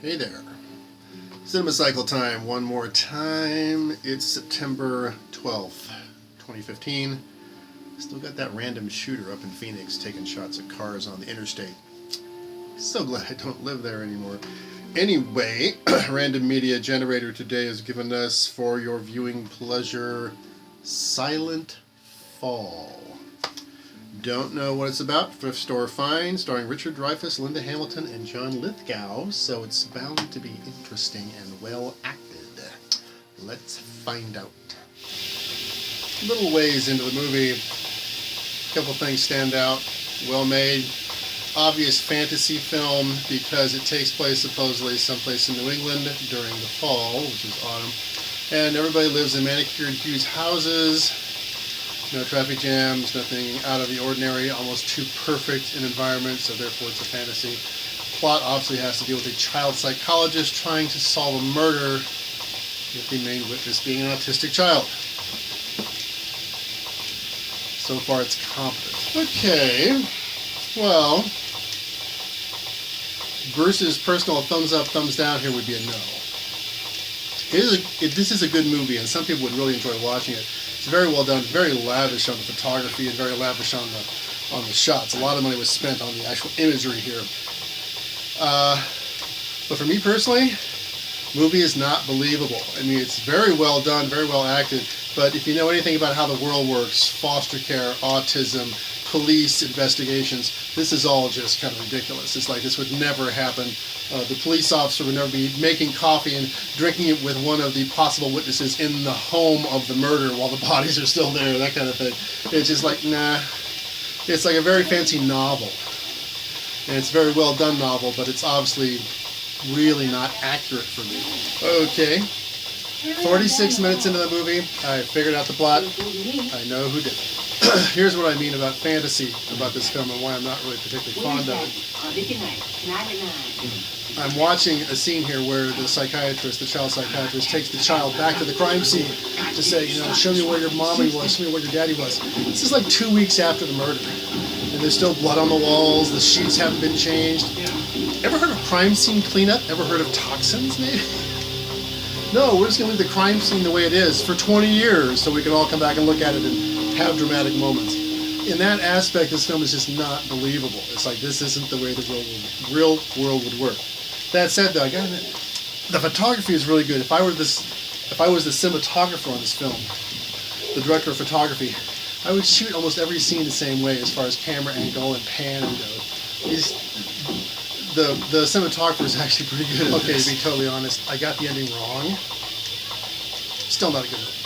Hey there. Cinema Cycle time one more time. It's September 12th, 2015. Still got that random shooter up in Phoenix taking shots at cars on the interstate. So glad I don't live there anymore. Anyway, Random Media Generator today has given us, for your viewing pleasure, Silent Fall. Don't know what it's about. Thrift Store Find, starring Richard Dreyfuss, Linda Hamilton, and John Lithgow. So it's bound to be interesting and well acted. Let's find out. Little ways into the movie, a couple things stand out. Well made. Obvious fantasy film because it takes place supposedly someplace in New England during the fall, which is autumn. And everybody lives in manicured huge houses. No traffic jams, nothing out of the ordinary, almost too perfect an environment, so therefore it's a fantasy. Plot obviously has to deal with a child psychologist trying to solve a murder with the main witness being an autistic child. So far it's competent. Okay, well, Bruce's personal thumbs up, thumbs down here would be a no. This is a good movie, and some people would really enjoy watching it. It's very well done, very lavish on the photography, and very lavish on the shots. A lot of money was spent on the actual imagery here. But for me personally, the movie is not believable. I mean, it's very well done, very well acted, but if you know anything about how the world works, foster care, autism, police investigations, this is all just kind of ridiculous. It's like this would never happen. The police officer would never be making coffee and drinking it with one of the possible witnesses in the home of the murder while the bodies are still there, that kind of thing. It's just like, nah. It's like a very fancy novel. And it's a very well done novel, but it's obviously really not accurate for me. Okay. 46 minutes into the movie, I figured out the plot. I know who did it. Here's what I mean about fantasy about this film and why I'm not really particularly fond of it. I'm watching a scene here where the psychiatrist, the child psychiatrist, takes the child back to the crime scene to say, you know, show me where your mommy was, show me where your daddy was. This is like 2 weeks after the murder, and there's still blood on the walls, the sheets haven't been changed. Ever heard of crime scene cleanup? Ever heard of toxins, maybe? No, we're just going to leave the crime scene the way it is for 20 years so we can all come back and look at it and have dramatic moments. In that aspect, this film is just not believable. It's like, this isn't the way the real world would work. That said, though, I gotta admit, the photography is really good. If I was the cinematographer on this film, the director of photography, I would shoot almost every scene the same way as far as camera angle and pan and go. The cinematographer is actually pretty good at this. To be totally honest, I got the ending wrong. Still not a good movie.